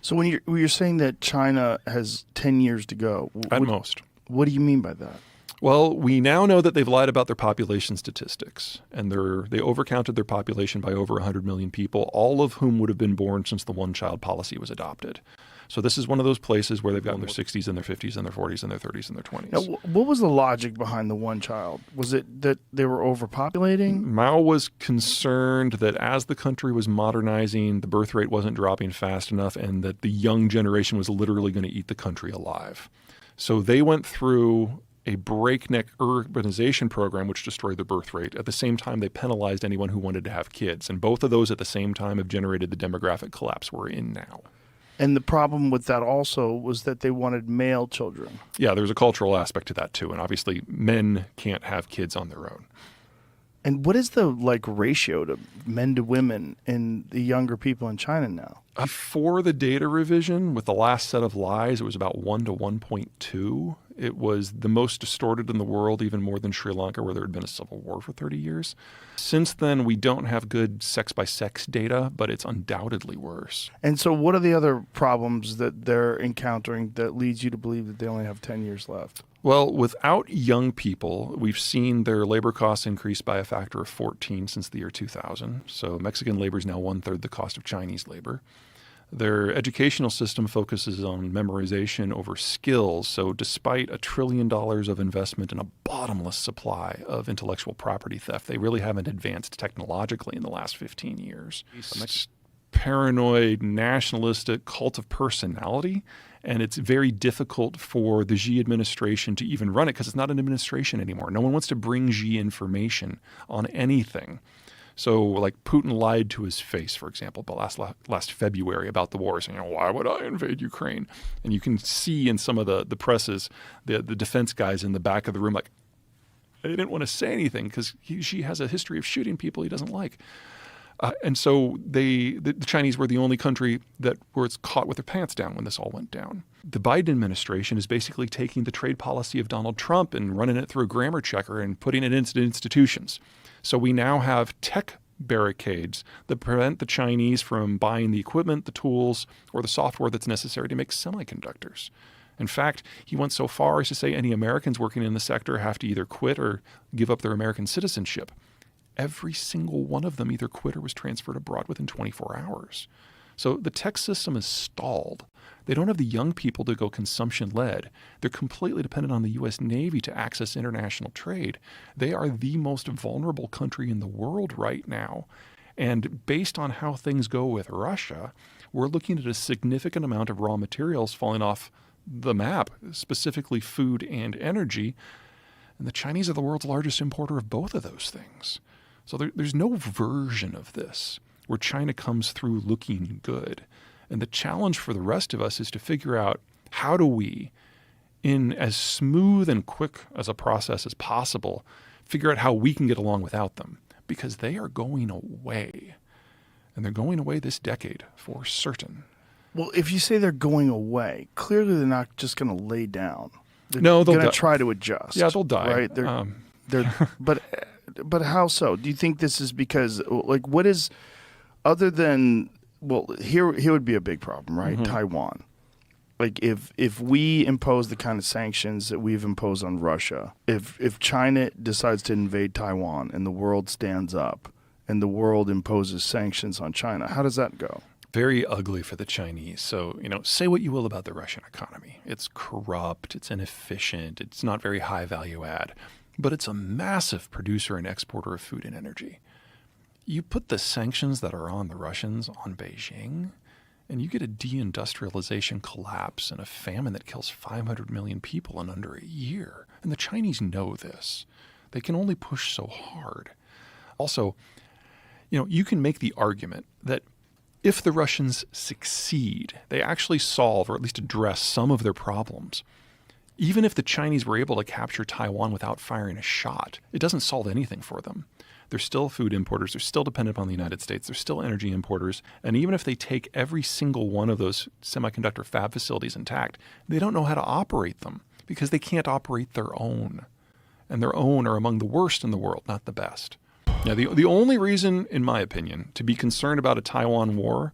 So when you're saying that China has 10 years to go, At most. What do you mean by that? Well, we now know that they've lied about their population statistics, and they overcounted their population by over 100 million people, all of whom would have been born since the one-child policy was adopted. So this is one of those places where they've got in their 60s and their 50s and their 40s and their 30s and their 20s. Now, what was the logic behind the one child? Was it that they were overpopulating? Mao was concerned that as the country was modernizing, the birth rate wasn't dropping fast enough and that the young generation was literally going to eat the country alive. So they went through a breakneck urbanization program which destroyed the birth rate. At the same time, they penalized anyone who wanted to have kids. And both of those at the same time have generated the demographic collapse we're in now. And the problem with that also was that they wanted male children. Yeah, there's a cultural aspect to that too. And obviously men can't have kids on their own. And what is the ratio to men to women in the younger people in China now? Before the data revision, with the last set of lies, it was about 1 to 1.2. It was the most distorted in the world, even more than Sri Lanka, where there had been a civil war for 30 years. Since then, we don't have good sex-by-sex data, but it's undoubtedly worse. And so what are the other problems that they're encountering that leads you to believe that they only have 10 years left? Well, without young people, we've seen their labor costs increase by a factor of 14 since the year 2000. So Mexican labor is now 1/3 the cost of Chinese labor. Their educational system focuses on memorization over skills. So despite $1 trillion of investment in a bottomless supply of intellectual property theft, they really haven't advanced technologically in the last 15 years. It's paranoid, nationalistic cult of personality. And it's very difficult for the Xi administration to even run it because it's not an administration anymore. No one wants to bring Xi information on anything. So like Putin lied to his face, for example, but last February about the war, saying, why would I invade Ukraine? And you can see in some of the presses, the defense guys in the back of the room, like, they didn't want to say anything because Xi has a history of shooting people he doesn't like. And so the Chinese were the only country that was caught with their pants down when this all went down. The Biden administration is basically taking the trade policy of Donald Trump and running it through a grammar checker and putting it into institutions. So we now have tech barricades that prevent the Chinese from buying the equipment, the tools, or the software that's necessary to make semiconductors. In fact, he went so far as to say any Americans working in the sector have to either quit or give up their American citizenship. Every single one of them either quit or was transferred abroad within 24 hours. So the tech system is stalled. They don't have the young people to go consumption-led. They're completely dependent on the U.S. Navy to access international trade. They are the most vulnerable country in the world right now. And based on how things go with Russia, we're looking at a significant amount of raw materials falling off the map, specifically food and energy. And the Chinese are the world's largest importer of both of those things. So there's no version of this where China comes through looking good. And the challenge for the rest of us is to figure out how do we, in as smooth and quick as a process as possible, figure out how we can get along without them. Because they are going away. And they're going away this decade for certain. Well, if you say they're going away, clearly they're not just going to lay down. They're they'll going to try to adjust. Yeah, they'll die. Right? But how so? Do you think this is because, what is, other than, here would be a big problem, right? Mm-hmm. Taiwan. Like if we impose the kind of sanctions that we've imposed on Russia, if China decides to invade Taiwan and the world stands up and the world imposes sanctions on China, how does that go? Very ugly for the Chinese. So, say what you will about the Russian economy. It's corrupt, it's inefficient, it's not very high value add, but it's a massive producer and exporter of food and energy. You put the sanctions that are on the Russians on Beijing, and you get a deindustrialization collapse and a famine that kills 500 million people in under a year. And the Chinese know this. They can only push so hard. Also, you can make the argument that if the Russians succeed, they actually solve or at least address some of their problems. Even if the Chinese were able to capture Taiwan without firing a shot, it doesn't solve anything for them. They're still food importers. They're still dependent on the United States. They're still energy importers. And even if they take every single one of those semiconductor fab facilities intact, they don't know how to operate them because they can't operate their own. And their own are among the worst in the world, not the best. Now, the only reason, in my opinion, to be concerned about a Taiwan war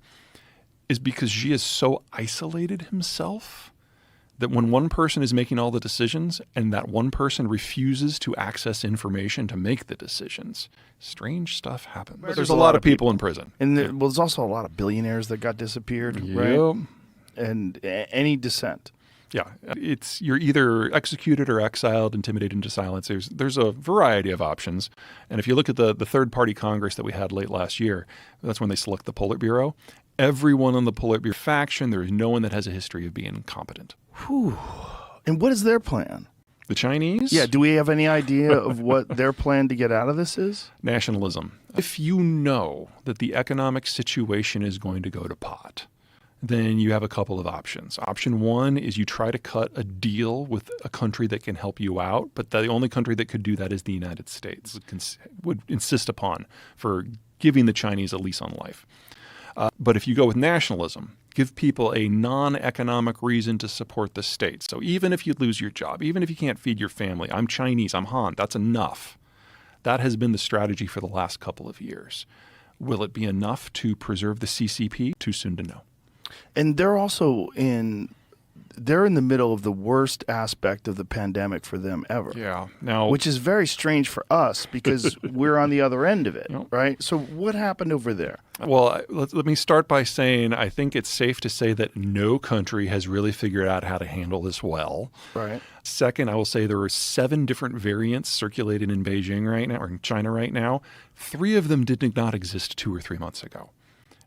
is because Xi has so isolated himself that when one person is making all the decisions and that one person refuses to access information to make the decisions, strange stuff happens. But there's a lot of people in prison. And well, there's also a lot of billionaires that got disappeared, Yep. right? And any dissent. Yeah, you're either executed or exiled, intimidated into silence. There's a variety of options. And if you look at the third-party Congress that we had late last year, that's when they select the Politburo. Everyone on the Politburo faction, there is no one that has a history of being incompetent. Whew. And what is their plan? The Chinese? Yeah, do we have any idea of what their plan to get out of this is? Nationalism. If you know that the economic situation is going to go to pot, then you have a couple of options. Option one is you try to cut a deal with a country that can help you out, but the only country that could do that is the United States, would insist upon for giving the Chinese a lease on life. But if you go with nationalism, give people a non-economic reason to support the state. So even if you lose your job, even if you can't feed your family, I'm Chinese, I'm Han, that's enough. That has been the strategy for the last couple of years. Will it be enough to preserve the CCP? Too soon to know. And they're also they're in the middle of the worst aspect of the pandemic for them ever. Yeah. Now, which is very strange for us because we're on the other end of it, Yep. right? So what happened over there? Well, let me start by saying I think it's safe to say that no country has really figured out how to handle this well. Right. Second, I will say there are 7 different variants circulating in Beijing right now, or in China right now. 3 of them did not exist 2 or 3 months ago.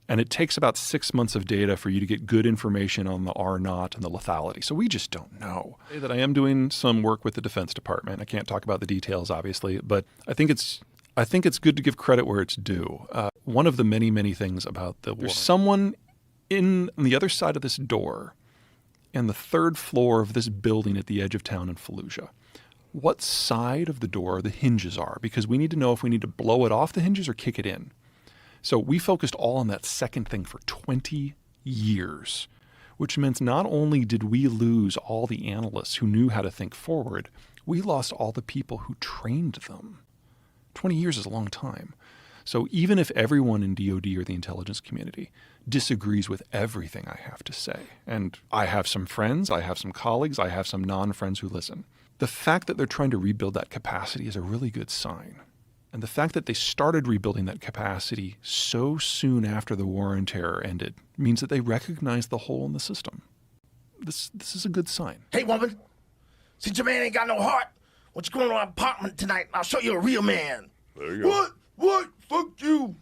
And it takes about 6 months of data for you to get good information on the R0 and the lethality. So we just don't know. That I am doing some work with the Defense Department. I can't talk about the details, obviously, but I think it's good to give credit where it's due. One of the many, many things about the war, there's someone on the other side of this door and the 3rd floor of this building at the edge of town in Fallujah. What side of the door the hinges are? Because we need to know if we need to blow it off the hinges or kick it in. So we focused all on that second thing for 20 years, which meant not only did we lose all the analysts who knew how to think forward, we lost all the people who trained them. 20 years is a long time. So even if everyone in DOD or the intelligence community disagrees with everything I have to say, and I have some friends, I have some colleagues, I have some non-friends who listen, the fact that they're trying to rebuild that capacity is a really good sign. And the fact that they started rebuilding that capacity so soon after the war on terror ended means that they recognize the hole in the system. This is a good sign. Hey, woman, since your man ain't got no heart, why don't you go to our apartment tonight and I'll show you a real man? There you go. What? Fuck you.